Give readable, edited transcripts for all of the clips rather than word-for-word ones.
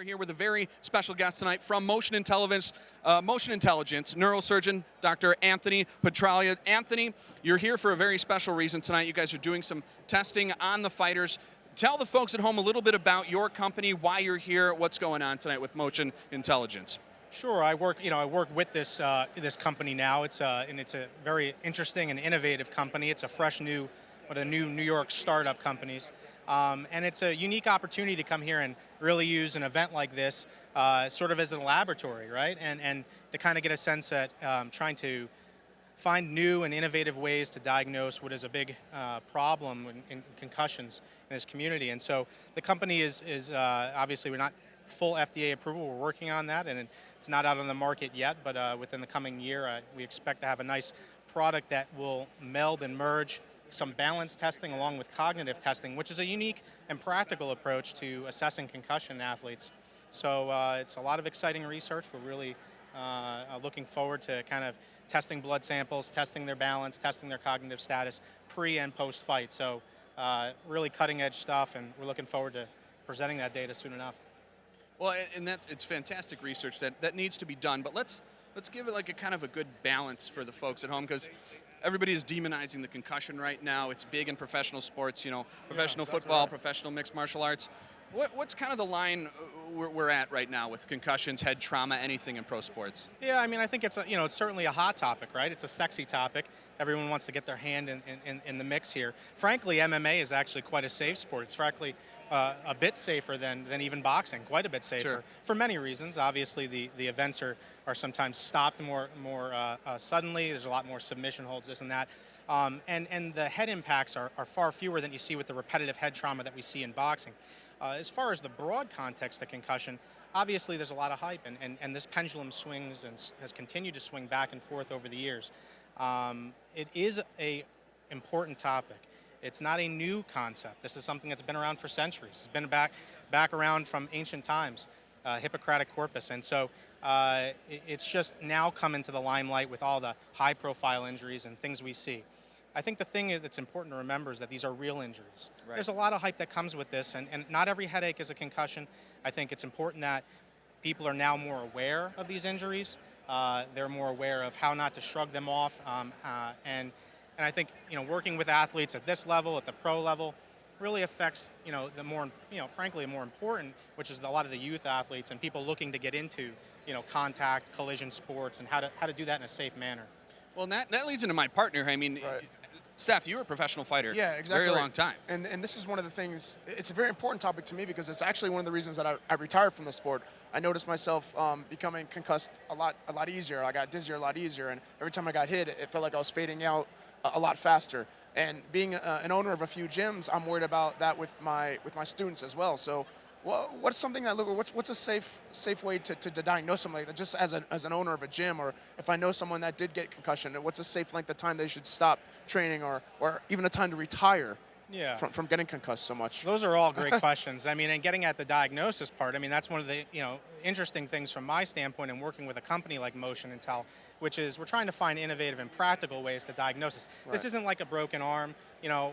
here with a very special guest tonight from Motion Intelligence neurosurgeon Dr. Anthony Petraglia. Anthony, you're here for a very special reason tonight. You guys are doing some testing on the fighters. Tell the folks at home a little bit about your company, why you're here, what's going on tonight with Motion Intelligence. Sure, I work with this company now. It's a very interesting and innovative company. It's a fresh new, one of the new New York startup companies, and it's a unique opportunity to come here and really use an event like this, sort of as a laboratory, right? And to kind of get a sense at trying to find new and innovative ways to diagnose what is a big problem in concussions in this community. And so the company is obviously we're not full FDA approval. We're working on that, and it's not out on the market yet, but within the coming year, we expect to have a nice product that will meld and merge some balance testing along with cognitive testing, which is a unique and practical approach to assessing concussion athletes. So it's a lot of exciting research. We're really looking forward to kind of testing blood samples, testing their balance, testing their cognitive status pre and post fight. So really cutting edge stuff, and we're looking forward to presenting that data soon enough. Well, and it's fantastic research that needs to be done, but let's give it like a kind of a good balance for the folks at home, because everybody is demonizing the concussion right now. It's big in professional sports, professional football, right. Professional mixed martial arts. What's kind of the line we're at right now with concussions, head trauma, anything in pro sports? Yeah, I mean, I think it's it's certainly a hot topic, right? It's a sexy topic. Everyone wants to get their hand in the mix here. Frankly, MMA is actually quite a safe sport. It's frankly a bit safer than even boxing, quite a bit safer. Sure. For many reasons. Obviously, the events are sometimes stopped more suddenly. There's a lot more submission holds, this and that. And the head impacts are far fewer than you see with the repetitive head trauma that we see in boxing. As far as the broad context of concussion, obviously there's a lot of hype, and this pendulum swings and has continued to swing back and forth over the years. It is an important topic. It's not a new concept. This is something that's been around for centuries. It's been back around from ancient times, Hippocratic corpus. And so it's just now come into the limelight with all the high-profile injuries and things we see. I think the thing that's important to remember is that these are real injuries. Right. There's a lot of hype that comes with this, and not every headache is a concussion. I think it's important that people are now more aware of these injuries. They're more aware of how not to shrug them off, and I think working with athletes at this level, at the pro level, really affects the more frankly more important, which is a lot of the youth athletes and people looking to get into contact collision sports and how to do that in a safe manner. Well, that leads into my partner. I mean, right. Seth, you were a professional fighter. Yeah, exactly. Very long time. And this is one of the things, it's a very important topic to me because it's actually one of the reasons that I retired from the sport. I noticed myself becoming concussed a lot easier. I got dizzier a lot easier, and every time I got hit, it felt like I was fading out a lot faster. And being an owner of a few gyms, I'm worried about that with my students as well. So what's something that what's a safe way to diagnose something like that, just as an owner of a gym, or if I know someone that did get concussion, what's a safe length of time they should stop training, or even a time to retire from getting concussed so much? Those are all great questions. I mean, and getting at the diagnosis part, I mean, that's one of the interesting things from my standpoint in working with a company like Motion Intel, which is we're trying to find innovative and practical ways to diagnose this. Right. This isn't like a broken arm,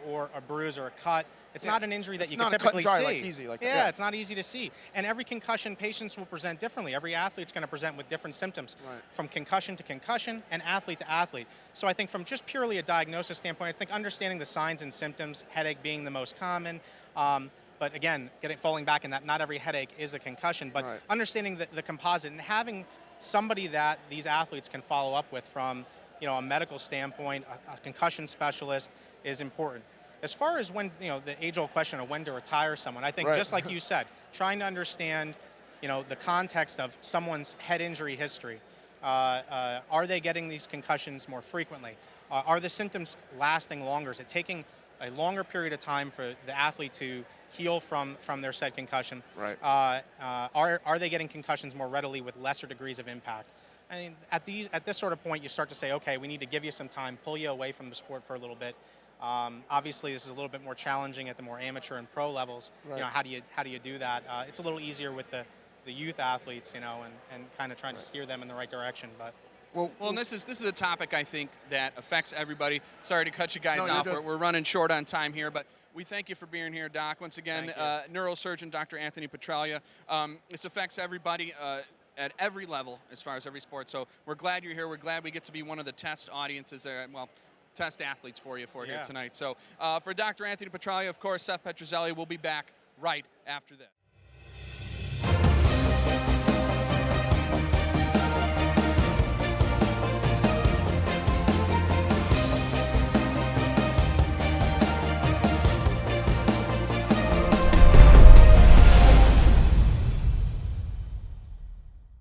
or a bruise or a cut. It's not an injury that you can typically see. It's not cut and dry, easy. Yeah, it's not easy to see. And every concussion, patients will present differently. Every athlete's going to present with different symptoms, from concussion to concussion and athlete to athlete. So I think from just purely a diagnosis standpoint, I think understanding the signs and symptoms, headache being the most common, but again, falling back in that not every headache is a concussion, but understanding the composite and having somebody that these athletes can follow up with from a medical standpoint, a concussion specialist is important. As far as when, the age-old question of when to retire someone, I think just like you said, trying to understand, the context of someone's head injury history. Are they getting these concussions more frequently? Are the symptoms lasting longer? Is it taking a longer period of time for the athlete to heal from their said concussion? Right. Are they getting concussions more readily with lesser degrees of impact? I mean, at this sort of point, you start to say, okay, we need to give you some time, pull you away from the sport for a little bit. Obviously, this is a little bit more challenging at the more amateur and pro levels. Right. How do you do that? It's a little easier with the youth athletes, and kind of trying to steer them in the right direction. But well, and this is a topic I think that affects everybody. Sorry to cut you guys off. We're running short on time here, but We thank you for being here, Doc. Once again, Thank neurosurgeon Dr. Anthony Petralia. This affects everybody at every level as far as every sport. So we're glad you're here. We're glad we get to be one of the test audiences there. Well, test athletes for you here tonight. So for Dr. Anthony Petralia, of course, Seth Petrozelli will be back right after this.